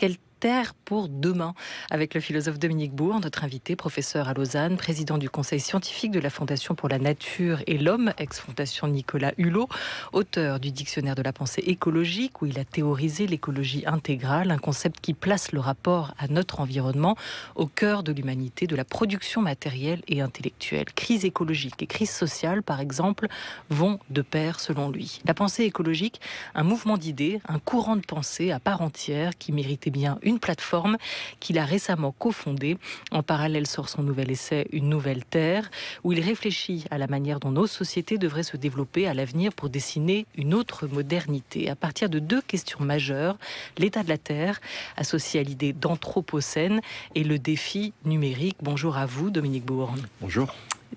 Quelle terre pour demain? Avec le philosophe Dominique Bourg, notre invité, professeur à Lausanne, président du conseil scientifique de la Fondation pour la Nature et l'Homme, ex-fondation Nicolas Hulot, auteur du dictionnaire de la pensée écologique, où il a théorisé l'écologie intégrale, un concept qui place le rapport à notre environnement au cœur de l'humanité, de la production matérielle et intellectuelle. Crise écologique et crise sociale, par exemple, vont de pair selon lui. La pensée écologique, un mouvement d'idées, un courant de pensée à part entière qui méritait bien une plateforme qu'il a récemment cofondée. En parallèle sort son nouvel essai Une nouvelle terre, où il réfléchit à la manière dont nos sociétés devraient se développer à l'avenir pour dessiner une autre modernité. À partir de deux questions majeures, l'état de la Terre, associé à l'idée d'anthropocène, et le défi numérique. Bonjour à vous, Dominique Bourg. Bonjour.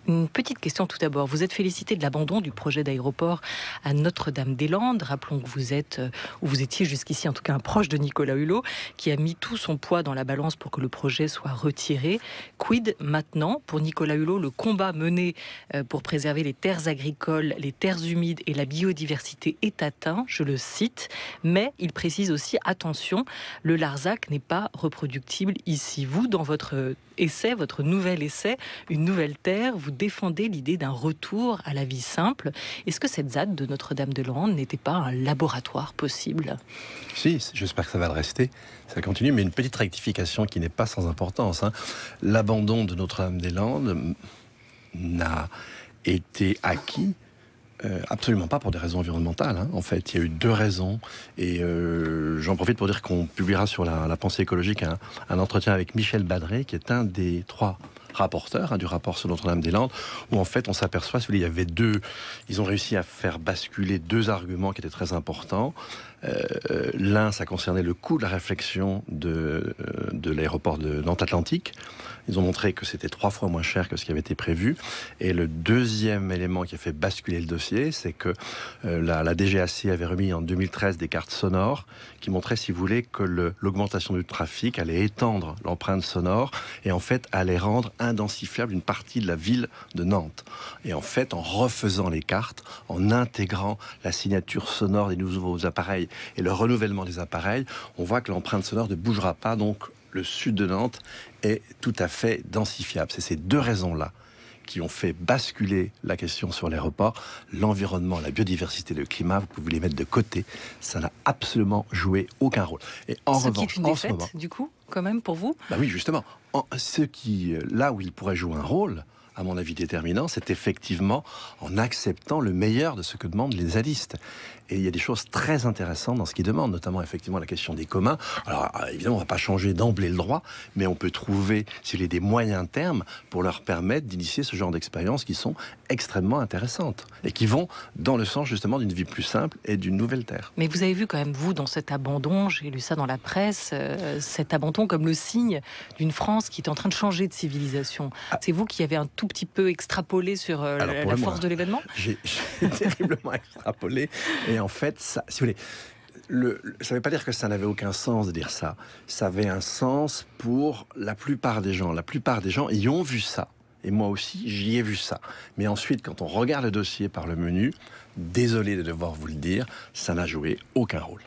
Une petite question tout d'abord. Vous êtes félicité de l'abandon du projet d'aéroport à Notre-Dame-des-Landes. Rappelons que vous êtes, ou vous étiez jusqu'ici en tout cas un proche de Nicolas Hulot, qui a mis tout son poids dans la balance pour que le projet soit retiré. Quid maintenant? Pour Nicolas Hulot, le combat mené pour préserver les terres agricoles, les terres humides et la biodiversité est atteint, je le cite. Mais il précise aussi, attention, le Larzac n'est pas reproductible ici. Vous, dans votre essai, votre nouvel essai, Une nouvelle terre, vous défendez l'idée d'un retour à la vie simple. Est-ce que cette ZAD de Notre-Dame-des-Landes n'était pas un laboratoire possible? Si, j'espère que ça va le rester. Ça continue, mais une petite rectification qui n'est pas sans importance. L'abandon de Notre-Dame-des-Landes n'a été acquis absolument pas pour des raisons environnementales. En fait, il y a eu deux raisons. Et j'en profite pour dire qu'on publiera sur la pensée écologique un entretien avec Michel Badré, qui est un des trois rapporteur du rapport sur Notre-Dame-des-Landes, où en fait on s'aperçoit, il y avait ils ont réussi à faire basculer deux arguments qui étaient très importants. L'un, ça concernait le coût de la réflexion de l'aéroport de Nantes-Atlantique. Ils ont montré que c'était 3 fois moins cher que ce qui avait été prévu. Et le deuxième élément qui a fait basculer le dossier, c'est que la DGAC avait remis en 2013 des cartes sonores qui montraient, si vous voulez, que l'augmentation du trafic allait étendre l'empreinte sonore et en fait allait rendre indensifiable une partie de la ville de Nantes. Et en fait, en refaisant les cartes, en intégrant la signature sonore des nouveaux appareils et le renouvellement des appareils, on voit que l'empreinte sonore ne bougera pas, donc le sud de Nantes est tout à fait densifiable. C'est ces deux raisons-là qui ont fait basculer la question sur l'aéroport. L'environnement, la biodiversité, le climat, vous pouvez les mettre de côté. Ça n'a absolument joué aucun rôle. Et en Ce revanche, qui est une défaite, du coup, quand même, pour vous? Bah oui, justement. Là où il pourrait jouer un rôle, à mon avis déterminant, c'est effectivement en acceptant le meilleur de ce que demandent les zadistes. Et il y a des choses très intéressantes dans ce qu'ils demandent, notamment effectivement la question des communs. Alors évidemment, on ne va pas changer d'emblée le droit, mais on peut trouver, s'il y a des moyens termes, pour leur permettre d'initier ce genre d'expériences qui sont extrêmement intéressantes et qui vont dans le sens justement d'une vie plus simple et d'une nouvelle terre. Mais vous avez vu quand même, vous, dans cet abandon, j'ai lu ça dans la presse, cet abandon comme le signe d'une France qui est en train de changer de civilisation. C'est vous qui avez un tout petit peu extrapolé sur la force de l'événement? J'ai terriblement extrapolé. Et en fait, ça, si vous voulez, ça ne veut pas dire que ça n'avait aucun sens de dire ça. Ça avait un sens pour la plupart des gens. La plupart des gens y ont vu ça. Et moi aussi, j'y ai vu ça. Mais ensuite, quand on regarde le dossier par le menu, désolé de devoir vous le dire, ça n'a joué aucun rôle.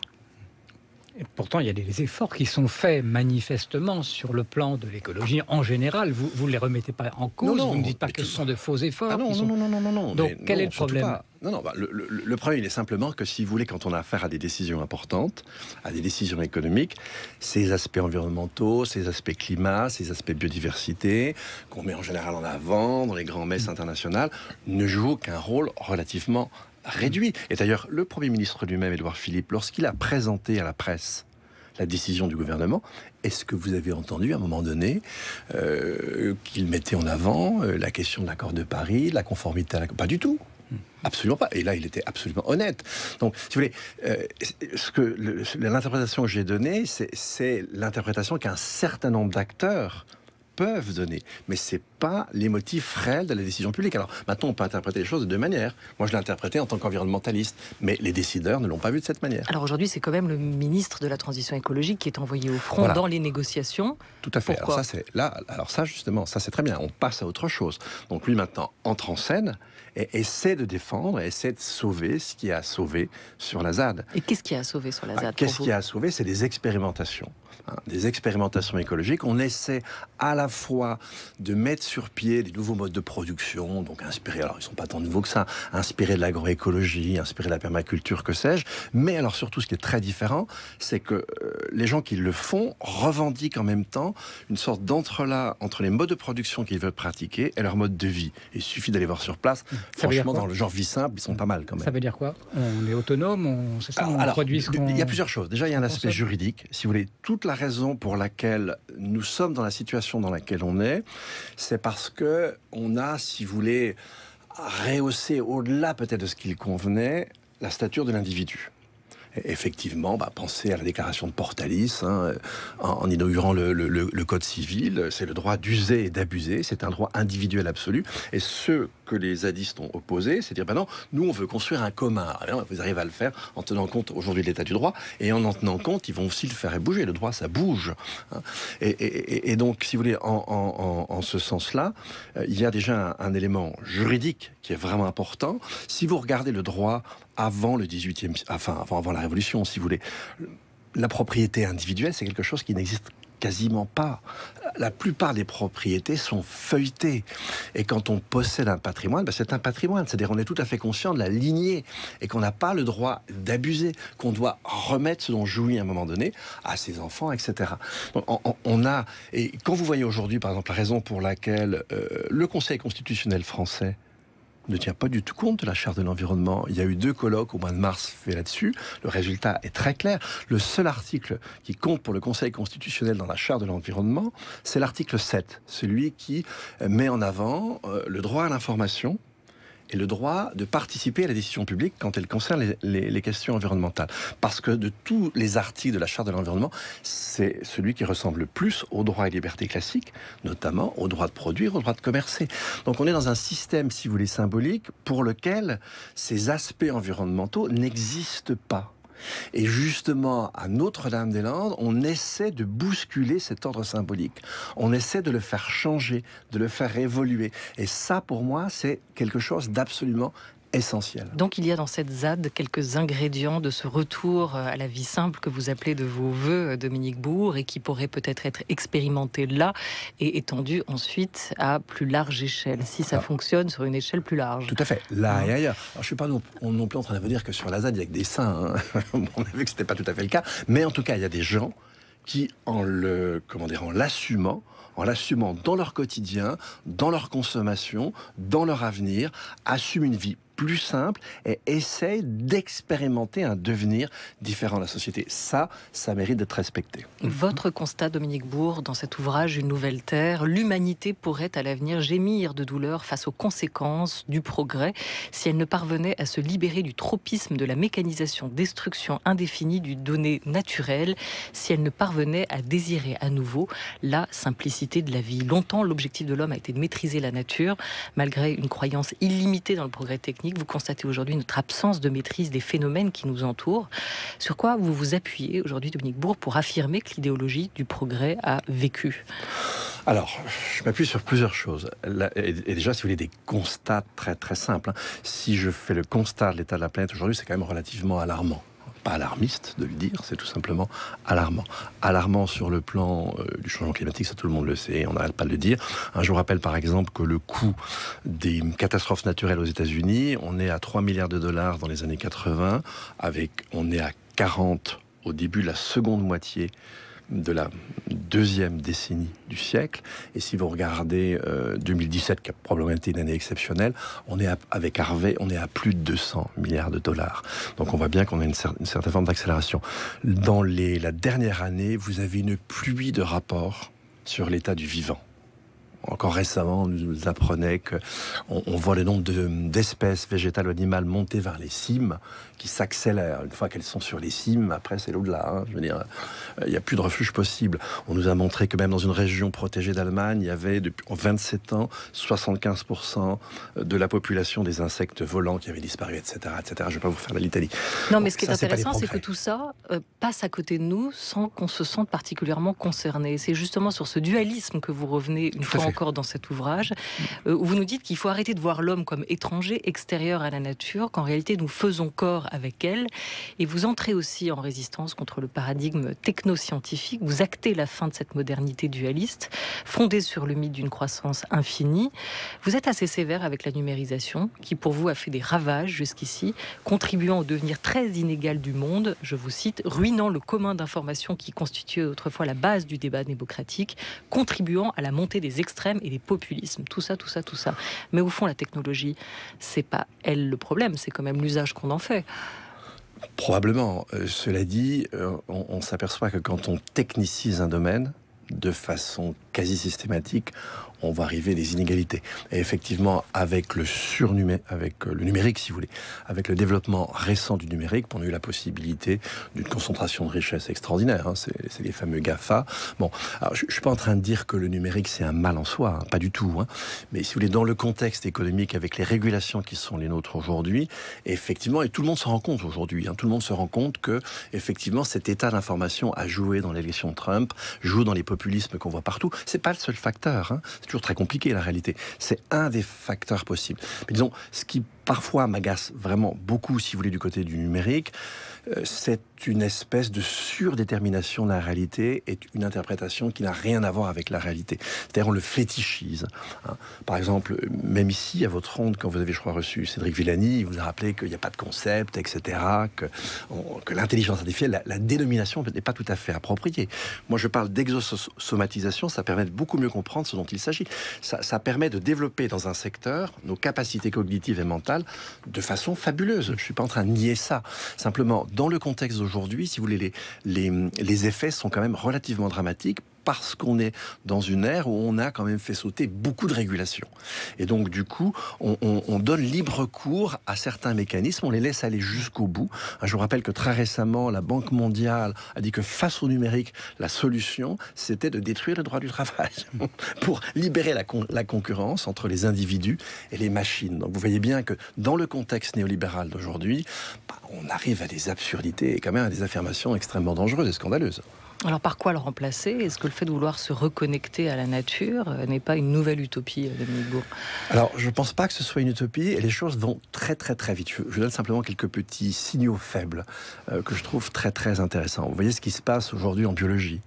Et pourtant, il y a des efforts qui sont faits manifestement sur le plan de l'écologie en général. Vous ne les remettez pas en cause, non, vous ne dites pas que ce sont de faux efforts. Ah non. Donc, quel est le problème? Le problème, il est simplement que si vous voulez, quand on a affaire à des décisions importantes, à des décisions économiques, ces aspects environnementaux, ces aspects climat, ces aspects biodiversité, qu'on met en général en avant dans les grands messes internationales, ne jouent qu'un rôle relativement réduit. Et d'ailleurs, le Premier ministre lui-même, Édouard Philippe, lorsqu'il a présenté à la presse la décision du gouvernement, est-ce que vous avez entendu à un moment donné qu'il mettait en avant la question de l'accord de Paris, la conformité à Pas du tout. Absolument pas. Et là, il était absolument honnête. Donc, si vous voulez, l'interprétation que j'ai donnée, c'est l'interprétation qu'un certain nombre d'acteurs peuvent donner, mais c'est pas les motifs réels de la décision publique. Alors maintenant, on peut interpréter les choses de deux manières. Moi, je l'ai interprété en tant qu'environnementaliste, mais les décideurs ne l'ont pas vu de cette manière. Alors aujourd'hui, c'est quand même le ministre de la Transition écologique qui est envoyé au front dans les négociations. Tout à fait. Pourquoi ? Alors ça, justement, ça c'est très bien. On passe à autre chose. Donc lui, maintenant, entre en scène et essaie de défendre, essaie de sauver ce qui a à sauver sur la ZAD. Et qu'est-ce qui a à sauver sur la ZAD ? Qu'est-ce qui a à sauver ? C'est des expérimentations. Des expérimentations écologiques. On essaie à la fois de mettre sur pied des nouveaux modes de production, donc inspirés, alors ils ne sont pas tant nouveaux que ça, inspirés de l'agroécologie, inspirés de la permaculture, que sais-je. Mais alors surtout, ce qui est très différent, c'est que les gens qui le font revendiquent en même temps une sorte d'entrelac entre les modes de production qu'ils veulent pratiquer et leur mode de vie. Il suffit d'aller voir sur place. Franchement, dans le genre vie simple, ils sont pas mal quand même. Ça veut dire quoi ? On est autonome, c'est ça, on produit ce qu'on... Il y a plusieurs choses. Déjà, il y a un aspect juridique. Si vous voulez, toute la raison pour laquelle nous sommes dans la situation dans laquelle on est, c'est parce que on a, si vous voulez, rehaussé au-delà peut-être de ce qu'il convenait, la stature de l'individu. Effectivement, pensez à la déclaration de Portalis, en inaugurant le Code civil, c'est le droit d'user et d'abuser, c'est un droit individuel absolu. Et ce que les zadistes ont opposé, c'est dire, non, nous on veut construire un commun. Alors, vous arrivez à le faire en tenant compte aujourd'hui de l'état du droit, et en tenant compte, ils vont aussi le faire bouger. Le droit, ça bouge. Et donc, si vous voulez, en ce sens-là, il y a déjà un élément juridique qui est vraiment important. Si vous regardez le droit avant le 18e, avant la Révolution, si vous voulez, la propriété individuelle, c'est quelque chose qui n'existe quasiment pas. La plupart des propriétés sont feuilletées. Et quand on possède un patrimoine, c'est un patrimoine. C'est-à-dire on est tout à fait conscient de la lignée et qu'on n'a pas le droit d'abuser, qu'on doit remettre ce dont jouit à un moment donné à ses enfants, etc. Donc, et quand vous voyez aujourd'hui, par exemple, la raison pour laquelle le Conseil constitutionnel français ne tient pas du tout compte de la Charte de l'environnement. Il y a eu 2 colloques au mois de mars faits là-dessus. Le résultat est très clair. Le seul article qui compte pour le Conseil constitutionnel dans la Charte de l'environnement, c'est l'article 7, celui qui met en avant le droit à l'information et le droit de participer à la décision publique quand elle concerne les questions environnementales. Parce que de tous les articles de la Charte de l'environnement, c'est celui qui ressemble le plus aux droits et libertés classiques, notamment au droit de produire, au droit de commercer. Donc on est dans un système, si vous voulez, symbolique, pour lequel ces aspects environnementaux n'existent pas. Et justement, à Notre-Dame-des-Landes, on essaie de bousculer cet ordre symbolique. On essaie de le faire changer, de le faire évoluer. Et ça, pour moi, c'est quelque chose d'absolument essentiel. Donc il y a dans cette ZAD quelques ingrédients de ce retour à la vie simple que vous appelez de vos voeux, Dominique Bourg, et qui pourrait peut-être être expérimenté là et étendu ensuite à plus large échelle, si ça fonctionne sur une échelle plus large. Tout à fait, là et ailleurs. Alors, je ne suis pas non plus en train de vous dire que sur la ZAD, il y a que des saints. On a vu que ce n'était pas tout à fait le cas. Mais en tout cas, il y a des gens qui, en l'assumant dans leur quotidien, dans leur consommation, dans leur avenir, assument une vie plus simple et essaye d'expérimenter un devenir différent de la société. Ça mérite d'être respecté. Votre constat, Dominique Bourg, dans cet ouvrage Une nouvelle terre, l'humanité pourrait à l'avenir gémir de douleur face aux conséquences du progrès si elle ne parvenait à se libérer du tropisme de la mécanisation, destruction indéfinie du donné naturel, si elle ne parvenait à désirer à nouveau la simplicité de la vie. Longtemps, l'objectif de l'homme a été de maîtriser la nature, malgré une croyance illimitée dans le progrès technique. Vous constatez aujourd'hui notre absence de maîtrise des phénomènes qui nous entourent. Sur quoi vous vous appuyez aujourd'hui, Dominique Bourg, pour affirmer que l'idéologie du progrès a vécu ? Alors, je m'appuie sur plusieurs choses. Et déjà, si vous voulez, des constats très très simples. Si je fais le constat de l'état de la planète aujourd'hui, c'est quand même relativement alarmant. Pas alarmiste de le dire, c'est tout simplement alarmant. Alarmant sur le plan du changement climatique, ça tout le monde le sait, on n'arrête pas de le dire. Je vous rappelle par exemple que le coût des catastrophes naturelles aux États-Unis, on est à 3 milliards de dollars dans les années 80, on est à 40 au début de la seconde moitié de la deuxième décennie du siècle. Et si vous regardez 2017, qui a probablement été une année exceptionnelle, avec Harvey, on est à plus de 200 milliards de dollars. Donc on voit bien qu'on a une certaine forme d'accélération. Dans la dernière année, vous avez une pluie de rapports sur l'état du vivant. Encore récemment, on nous apprenait qu'on voit le nombre d'espèces végétales ou animales monter vers les cimes qui s'accélèrent. Une fois qu'elles sont sur les cimes, après c'est l'au-delà. Hein. Je veux dire, il n'y a plus de refuge possible. On nous a montré que même dans une région protégée d'Allemagne, il y avait en 27 ans 75% de la population des insectes volants qui avaient disparu, etc. etc. Je ne vais pas vous faire la litanie. Non, mais ce qui est intéressant, c'est que tout ça passe à côté de nous sans qu'on se sente particulièrement concerné. C'est justement sur ce dualisme que vous revenez une fois encore dans cet ouvrage, où vous nous dites qu'il faut arrêter de voir l'homme comme étranger, extérieur à la nature, qu'en réalité nous faisons corps avec elle, et vous entrez aussi en résistance contre le paradigme technoscientifique, vous actez la fin de cette modernité dualiste, fondée sur le mythe d'une croissance infinie. Vous êtes assez sévère avec la numérisation, qui pour vous a fait des ravages jusqu'ici, contribuant au devenir très inégal du monde, je vous cite, ruinant le commun d'informations qui constituait autrefois la base du débat démocratique, contribuant à la montée des extrêmes et des populismes. Tout ça. Mais au fond, la technologie, c'est pas elle le problème, c'est quand même l'usage qu'on en fait. Probablement. Cela dit, on s'aperçoit que quand on technicise un domaine, de façon quasi systématique, on va arriver à des inégalités. Et effectivement, avec le numérique, si vous voulez, avec le développement récent du numérique, on a eu la possibilité d'une concentration de richesse extraordinaire. Hein, c'est les fameux GAFA. Bon, alors, je ne suis pas en train de dire que le numérique, c'est un mal en soi, hein, pas du tout. Hein. Mais si vous voulez, dans le contexte économique, avec les régulations qui sont les nôtres aujourd'hui, effectivement, et tout le monde se rend compte aujourd'hui, hein, tout le monde se rend compte que, effectivement, cet état d'information a joué dans l'élection de Trump, joue dans les populismes qu'on voit partout. C'est pas le seul facteur. Hein. C'est toujours très compliqué, la réalité. C'est un des facteurs possibles. Mais disons, ce qui parfois m'agace vraiment beaucoup, si vous voulez, du côté du numérique, c'est une espèce de surdétermination de la réalité et une interprétation qui n'a rien à voir avec la réalité. C'est-à-dire, on le fétichise. Hein. Par exemple, même ici, à votre ronde, quand vous avez, je crois, reçu Cédric Villani, il vous a rappelé qu'il n'y a pas de concept, etc., que l'intelligence artificielle, la dénomination n'est pas tout à fait appropriée. Moi, je parle d'exosomatisation, ça permet de beaucoup mieux comprendre ce dont il s'agit. Ça permet de développer dans un secteur nos capacités cognitives et mentales de façon fabuleuse. Je ne suis pas en train de nier ça. Simplement, dans le contexte d'aujourd'hui, si vous voulez, les effets sont quand même relativement dramatiques parce qu'on est dans une ère où on a quand même fait sauter beaucoup de régulations. Et donc, du coup, on donne libre cours à certains mécanismes, on les laisse aller jusqu'au bout. Je vous rappelle que très récemment, la Banque mondiale a dit que face au numérique, la solution, c'était de détruire le droit du travail pour libérer la concurrence entre les individus et les machines. Donc, vous voyez bien que dans le contexte néolibéral d'aujourd'hui, on arrive à des absurdités et quand même à des affirmations extrêmement dangereuses et scandaleuses. Alors par quoi le remplacer? Est-ce que le fait de vouloir se reconnecter à la nature n'est pas une nouvelle utopie, Dominique Bourg? Alors je ne pense pas que ce soit une utopie et les choses vont très très très vite. Je donne simplement quelques petits signaux faibles que je trouve très très intéressants. Vous voyez ce qui se passe aujourd'hui en biologie.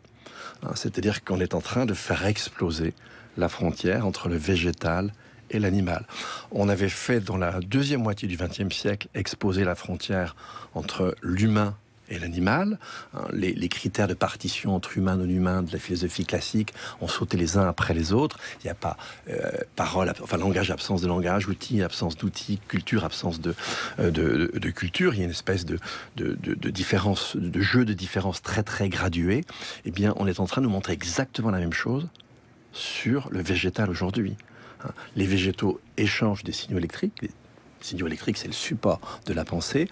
C'est-à-dire qu'on est en train de faire exploser la frontière entre le végétal et l'animal. On avait fait dans la deuxième moitié du XXe siècle exploser la frontière entre l'humain et l'animal. Les critères de partition entre humain et non-humain de la philosophie classique ont sauté les uns après les autres. Il n'y a pas langage, absence de langage, outil, absence d'outils, culture, absence de culture. Il y a une espèce de différence, de jeu de différence très très gradué. Eh bien, on est en train de nous montrer exactement la même chose sur le végétal aujourd'hui. Les végétaux échangent des signaux électriques. Les signaux électriques, c'est le support de la pensée,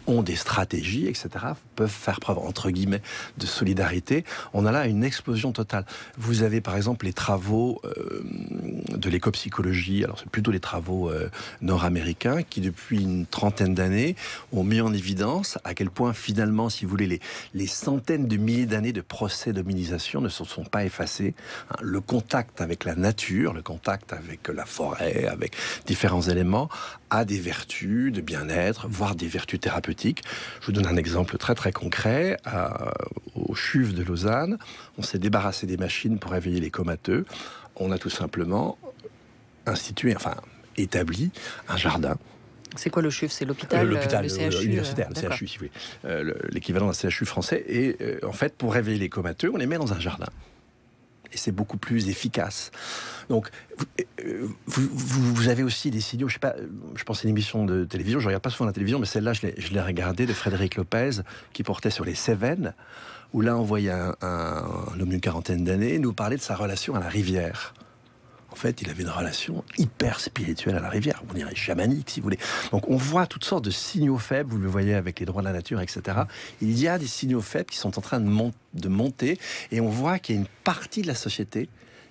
ont des stratégies, etc., peuvent faire preuve, entre guillemets, de solidarité. On a là une explosion totale. Vous avez, par exemple, les travaux de l'écopsychologie, alors c'est plutôt les travaux nord-américains, qui, depuis une trentaine d'années, ont mis en évidence à quel point, finalement, si vous voulez, les centaines de milliers d'années de procès d'hominisation ne se sont pas effacés. Le contact avec la nature, le contact avec la forêt, avec différents éléments, a des vertus de bien-être, voire des vertus thérapeutiques. Je vous donne un exemple très très concret. Au CHUV de Lausanne, on s'est débarrassé des machines pour réveiller les comateux. On a tout simplement établi un jardin. C'est quoi le CHUV? C'est l'hôpital le CHU universitaire, le CHU, si vous voulez. L'équivalent d'un CHU français. Et en fait, pour réveiller les comateux, on les met dans un jardin. Et c'est beaucoup plus efficace. Donc, vous avez aussi des signaux, je pense à une émission de télévision, je ne regarde pas souvent la télévision, mais celle-là, je l'ai regardée, de Frédéric Lopez, qui portait sur les Cévennes, où là, on voyait un homme d'une quarantaine d'années nous parler de sa relation à la rivière. En fait, il avait une relation hyper spirituelle à la rivière, on dirait chamanique, si vous voulez. Donc, on voit toutes sortes de signaux faibles, vous le voyez avec les droits de la nature, etc. Il y a des signaux faibles qui sont en train de monter, et on voit qu'il y a une partie de la société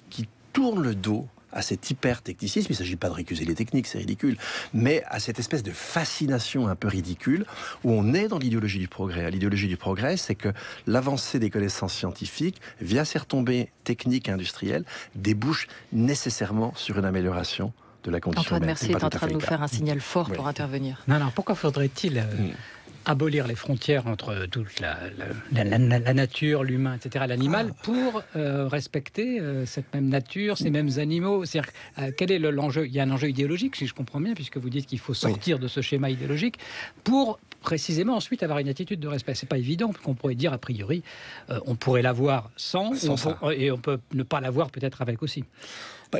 qui tourne le dos à cet hyper-technicisme. Il ne s'agit pas de récuser les techniques, c'est ridicule, mais à cette espèce de fascination un peu ridicule où on est dans l'idéologie du progrès. L'idéologie du progrès, c'est que l'avancée des connaissances scientifiques, via ces retombées techniques et industrielles, débouche nécessairement sur une amélioration de la condition Antoine humaine. Mercier est en train de nous faire un signal fort pour intervenir. Non, pourquoi faudrait-il abolir les frontières entre toute la nature, l'humain, etc., l'animal, pour respecter cette même nature, ces mêmes animaux? C'est-à-dire, quel est l'enjeu? Il y a un enjeu idéologique, si je comprends bien, puisque vous dites qu'il faut sortir de ce schéma idéologique pour précisément ensuite avoir une attitude de respect. C'est pas évident, qu'on pourrait dire a priori, on pourrait l'avoir sans et on peut ne pas l'avoir peut-être avec aussi.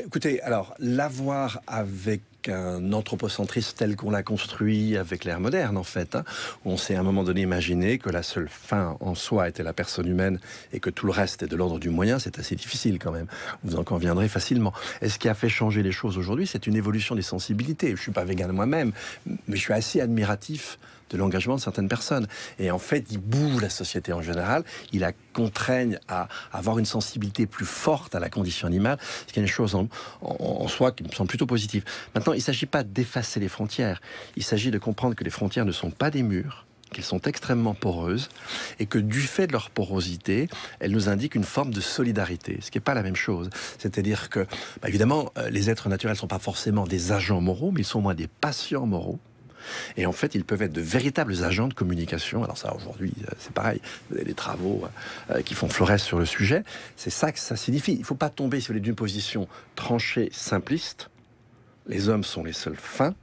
Écoutez, alors, l'avoir avec un anthropocentrisme tel qu'on l'a construit avec l'ère moderne, en fait, où on s'est à un moment donné imaginé que la seule fin en soi était la personne humaine et que tout le reste est de l'ordre du moyen, c'est assez difficile quand même. Vous en conviendrez facilement. Et ce qui a fait changer les choses aujourd'hui, c'est une évolution des sensibilités. Je ne suis pas végan moi-même, mais je suis assez admiratif de l'engagement de certaines personnes. Et en fait, il bouge la société en général, il la contraigne à avoir une sensibilité plus forte à la condition animale, ce qui est une chose en soi qui me semble plutôt positive. Maintenant, il ne s'agit pas d'effacer les frontières, il s'agit de comprendre que les frontières ne sont pas des murs, qu'elles sont extrêmement poreuses, et que du fait de leur porosité, elles nous indiquent une forme de solidarité, ce qui n'est pas la même chose. C'est-à-dire que, évidemment, les êtres naturels ne sont pas forcément des agents moraux, mais ils sont au moins des patients moraux. Et en fait, ils peuvent être de véritables agents de communication. Alors ça, aujourd'hui, c'est pareil. Vous avez des travaux qui font florès sur le sujet. C'est ça que ça signifie. Il ne faut pas tomber, si vous voulez, d'une position tranchée, simpliste. Les hommes sont les seuls fins.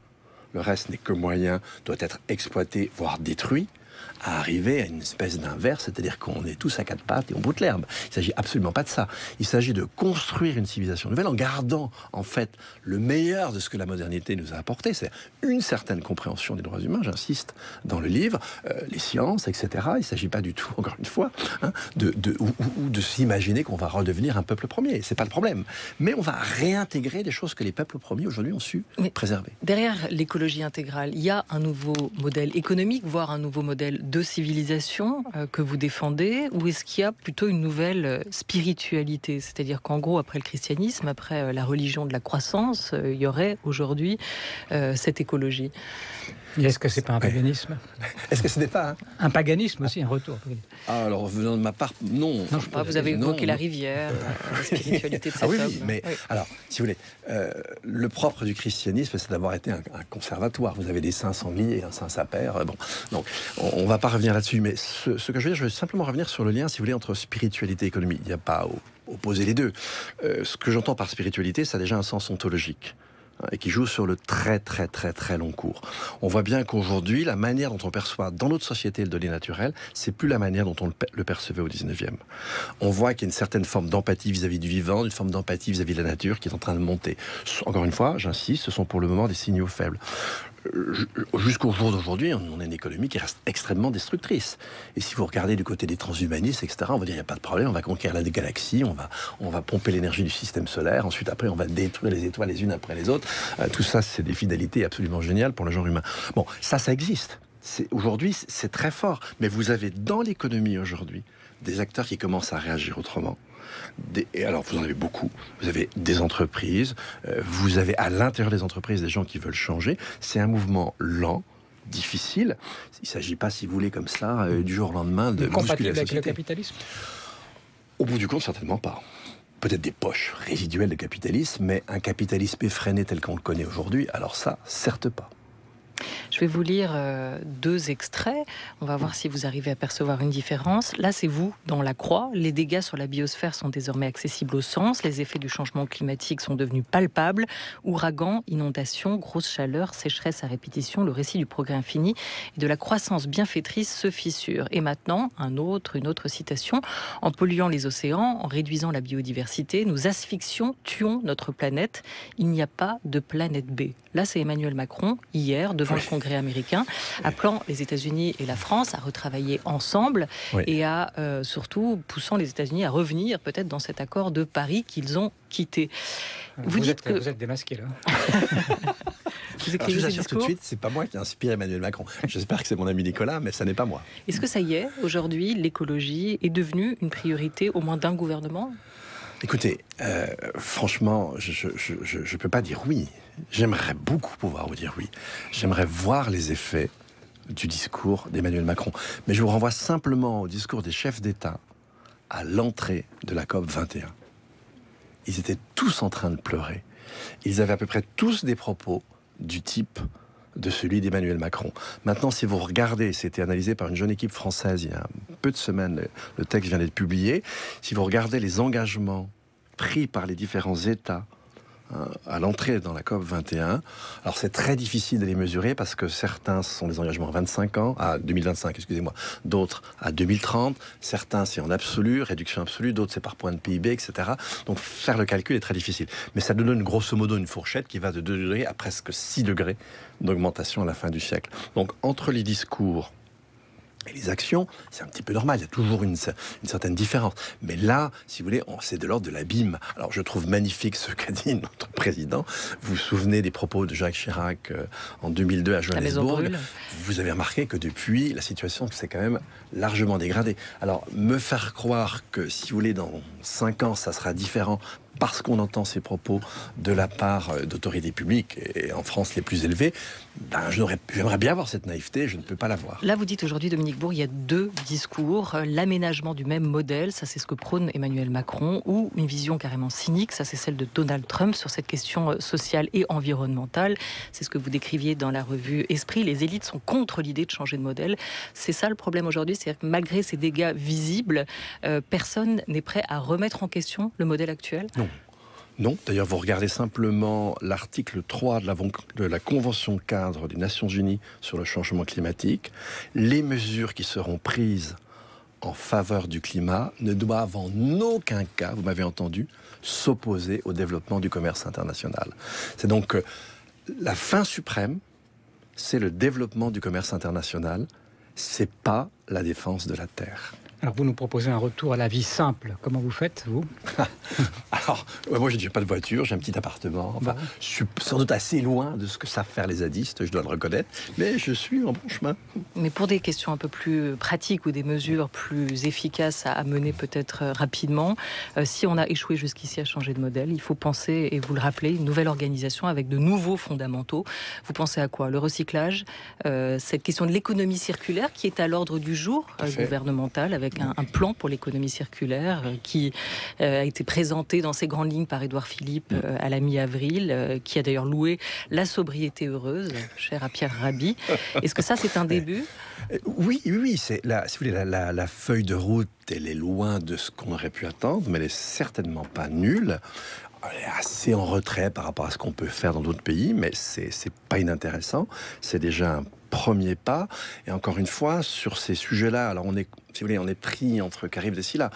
Le reste n'est que moyen, doit être exploité, voire détruit, à arriver à une espèce d'inverse, c'est-à-dire qu'on est tous à quatre pattes et on broute l'herbe. Il ne s'agit absolument pas de ça. Il s'agit de construire une civilisation nouvelle en gardant, en fait, le meilleur de ce que la modernité nous a apporté. C'est une certaine compréhension des droits humains, j'insiste, dans le livre, les sciences, etc. Il ne s'agit pas du tout, encore une fois, de s'imaginer qu'on va redevenir un peuple premier. Ce n'est pas le problème. Mais on va réintégrer des choses que les peuples premiers, aujourd'hui, ont su préserver. Derrière l'écologie intégrale, il y a un nouveau modèle économique, voire un nouveau modèle de civilisation que vous défendez, ou est-ce qu'il y a plutôt une nouvelle spiritualité? C'est-à-dire qu'en gros, après le christianisme, après la religion de la croissance, il y aurait aujourd'hui cette écologie. Et est-ce que c'est pas un paganisme? Est-ce que ce n'est pas un paganisme aussi, un retour? Alors, venant de ma part, non. Je pas, vous avez évoqué la rivière, la spiritualité de cet homme. Mais alors, si vous voulez, le propre du christianisme, c'est d'avoir été un conservatoire. Vous avez des saints sangliers et un saint sapère. Bon, donc, on ne va pas revenir là-dessus. Mais ce que je veux dire, je veux simplement revenir sur le lien, si vous voulez, entre spiritualité et économie. Il n'y a pas à opposer les deux. Ce que j'entends par spiritualité, ça a déjà un sens ontologique, et qui joue sur le très très très très long cours. On voit bien qu'aujourd'hui, la manière dont on perçoit dans notre société le donné naturel, c'est plus la manière dont on le percevait au 19e. On voit qu'il y a une certaine forme d'empathie vis-à-vis du vivant, une forme d'empathie vis-à-vis de la nature qui est en train de monter. Encore une fois, j'insiste, ce sont pour le moment des signaux faibles. Jusqu'au jour d'aujourd'hui, on a une économie qui reste extrêmement destructrice. Et si vous regardez du côté des transhumanistes, etc., on va dire il n'y a pas de problème, on va conquérir la galaxie, on va pomper l'énergie du système solaire, ensuite après on va détruire les étoiles les unes après les autres. Tout ça, c'est des fidélités absolument géniales pour le genre humain. Bon, ça existe. Aujourd'hui, c'est très fort. Mais vous avez dans l'économie aujourd'hui des acteurs qui commencent à réagir autrement. Et alors, vous en avez beaucoup. Vous avez des entreprises, vous avez à l'intérieur des entreprises des gens qui veulent changer. C'est un mouvement lent, difficile. Il ne s'agit pas, si vous voulez, comme cela, du jour au lendemain, de bousculer la société. Avec le capitalisme? Au bout du compte, certainement pas. Peut-être des poches résiduelles de capitalisme, mais un capitalisme effréné tel qu'on le connaît aujourd'hui, alors ça, certes pas. Je vais vous lire 2 extraits. On va voir si vous arrivez à percevoir une différence. Là, c'est vous, dans la croix. Les dégâts sur la biosphère sont désormais accessibles au sens. Les effets du changement climatique sont devenus palpables. Ouragans, inondations, grosses chaleurs, sécheresse à répétition. Le récit du progrès infini et de la croissance bienfaitrice se fissure. Et maintenant, une autre citation. En polluant les océans, en réduisant la biodiversité, nous asphyxions, tuons notre planète. Il n'y a pas de planète B. Là, c'est Emmanuel Macron, hier, devant le Congrès Congrès américain, appelant les États-Unis et la France à retravailler ensemble et à surtout poussant les États-Unis à revenir peut-être dans cet accord de Paris qu'ils ont quitté. Vous êtes démasqué là. Vous écrivez je ces vous assure tout de discours. suite, c'est pas moi qui ai inspiré Emmanuel Macron. J'espère que c'est mon ami Nicolas, mais ça n'est pas moi. Est-ce que ça y est, aujourd'hui, l'écologie est devenue une priorité au moins d'un gouvernement ? Écoutez, franchement, je ne peux pas dire oui. J'aimerais beaucoup pouvoir vous dire oui. J'aimerais voir les effets du discours d'Emmanuel Macron. Mais je vous renvoie simplement au discours des chefs d'État à l'entrée de la COP 21. Ils étaient tous en train de pleurer. Ils avaient à peu près tous des propos du type de celui d'Emmanuel Macron. Maintenant, si vous regardez, c'était analysé par une jeune équipe française il y a peu de semaines, le texte vient d'être publié, si vous regardez les engagements pris par les différents États à l'entrée dans la COP 21, alors c'est très difficile de les mesurer parce que certains sont des engagements à 25 ans, à 2025, excusez-moi, d'autres à 2030, certains c'est en absolu, réduction absolue, d'autres c'est par point de PIB, etc. Donc faire le calcul est très difficile. Mais ça donne grosso modo une fourchette qui va de 2 degrés à presque 6 degrés d'augmentation à la fin du siècle. Donc entre les discours et les actions, c'est un petit peu normal, il y a toujours une certaine différence. Mais là, si vous voulez, c'est de l'ordre de l'abîme. Alors je trouve magnifique ce qu'a dit notre président. Vous vous souvenez des propos de Jacques Chirac en 2002 à Johannesburg. Vous avez remarqué que depuis, la situation s'est quand même largement dégradée. Alors me faire croire que, si vous voulez, dans 5 ans, ça sera différent parce qu'on entend ces propos de la part d'autorités publiques, et en France les plus élevées, j'aimerais bien avoir cette naïveté, je ne peux pas l'avoir. Là, vous dites aujourd'hui, Dominique Bourg, il y a 2 discours. L'aménagement du même modèle, ça c'est ce que prône Emmanuel Macron, ou une vision carrément cynique, ça c'est celle de Donald Trump sur cette question sociale et environnementale. C'est ce que vous décriviez dans la revue Esprit. Les élites sont contre l'idée de changer de modèle. C'est ça le problème aujourd'hui, c'est-à-dire que malgré ces dégâts visibles, personne n'est prêt à remettre en question le modèle actuel ? Non, d'ailleurs, vous regardez simplement l'article 3 de la Convention cadre des Nations Unies sur le changement climatique. Les mesures qui seront prises en faveur du climat ne doivent en aucun cas, vous m'avez entendu, s'opposer au développement du commerce international. C'est donc la fin suprême, c'est le développement du commerce international, c'est pas la défense de la terre. Alors vous nous proposez un retour à la vie simple. Comment vous faites, vous ? Alors, moi j'ai pas de voiture, j'ai un petit appartement. Enfin, je suis sans doute assez loin de ce que savent faire les zadistes, je dois le reconnaître, mais je suis en bon chemin. Mais pour des questions un peu plus pratiques ou des mesures plus efficaces à mener peut-être rapidement, si on a échoué jusqu'ici à changer de modèle, il faut penser, et vous le rappelez, une nouvelle organisation avec de nouveaux fondamentaux. Vous pensez à quoi ? Le recyclage, cette question de l'économie circulaire qui est à l'ordre du jour gouvernemental, avec un plan pour l'économie circulaire qui a été présenté dans ses grandes lignes par Édouard Philippe à la mi-avril, qui a d'ailleurs loué la sobriété heureuse, chère à Pierre Rabhi. Est-ce que ça, c'est un début ? Oui. C'est si vous voulez, la feuille de route, elle est loin de ce qu'on aurait pu attendre, mais elle est certainement pas nulle. Elle est assez en retrait par rapport à ce qu'on peut faire dans d'autres pays, mais c'est pas inintéressant. C'est déjà un premier pas. Et encore une fois, sur ces sujets-là, alors on est, si vous voulez, on est pris entre Caribes et Scylla.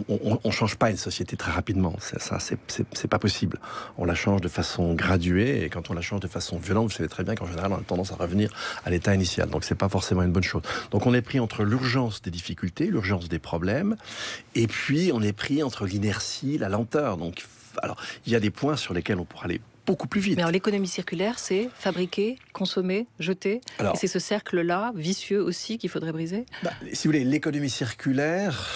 On change pas une société très rapidement. Ça, c'est pas possible. On la change de façon graduée, et quand on la change de façon violente, vous savez très bien qu'en général, on a tendance à revenir à l'état initial. Donc c'est pas forcément une bonne chose. Donc on est pris entre l'urgence des difficultés, l'urgence des problèmes, et puis on est pris entre l'inertie, la lenteur. Donc alors, il y a des points sur lesquels on pourra aller beaucoup plus vite. Mais alors, l'économie circulaire, c'est fabriquer, consommer, jeter. Et c'est ce cercle-là, vicieux aussi, qu'il faudrait briser ? Si vous voulez, l'économie circulaire,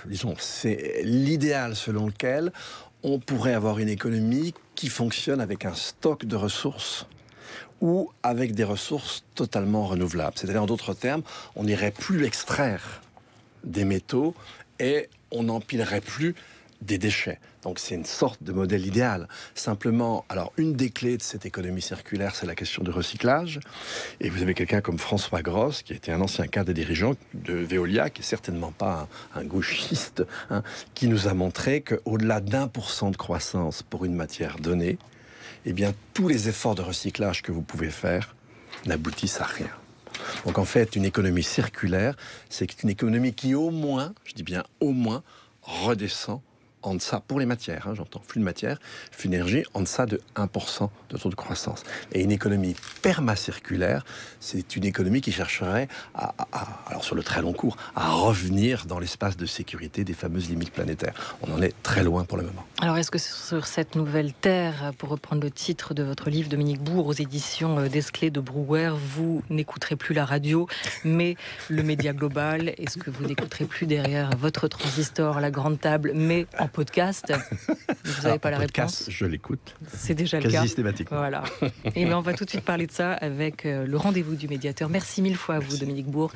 disons, c'est l'idéal selon lequel on pourrait avoir une économie qui fonctionne avec un stock de ressources ou avec des ressources totalement renouvelables. C'est-à-dire, en d'autres termes, on n'irait plus extraire des métaux et on n'empilerait plus des déchets. Donc c'est une sorte de modèle idéal. Simplement, alors une des clés de cette économie circulaire, c'est la question du recyclage. Et vous avez quelqu'un comme François Grosse, qui était un ancien cadre dirigeant de Veolia, qui est certainement pas un gauchiste, qui nous a montré qu'au-delà d'1% de croissance pour une matière donnée, eh bien tous les efforts de recyclage que vous pouvez faire n'aboutissent à rien. Donc en fait, une économie circulaire, c'est une économie qui au moins, je dis bien au moins, redescend en deçà, pour les matières, j'entends, flux de matière, flux d'énergie, en deçà de 1% de taux de croissance. Et une économie permacirculaire, c'est une économie qui chercherait, alors sur le très long cours, à revenir dans l'espace de sécurité des fameuses limites planétaires. On en est très loin pour le moment. Alors, est-ce que sur cette nouvelle terre, pour reprendre le titre de votre livre, Dominique Bourg, aux éditions Desclés de Brouwer, vous n'écouterez plus la radio, mais le média global? Est-ce que vous n'écouterez plus derrière votre transistor, la grande table, mais en podcast? Vous n'avez pas la podcast, réponse? je l'écoute. C'est déjà le Quasi cas. systématiquement. Voilà. Et bien, on va tout de suite parler de ça avec le rendez-vous du médiateur. Merci mille fois à vous, Dominique Bourg.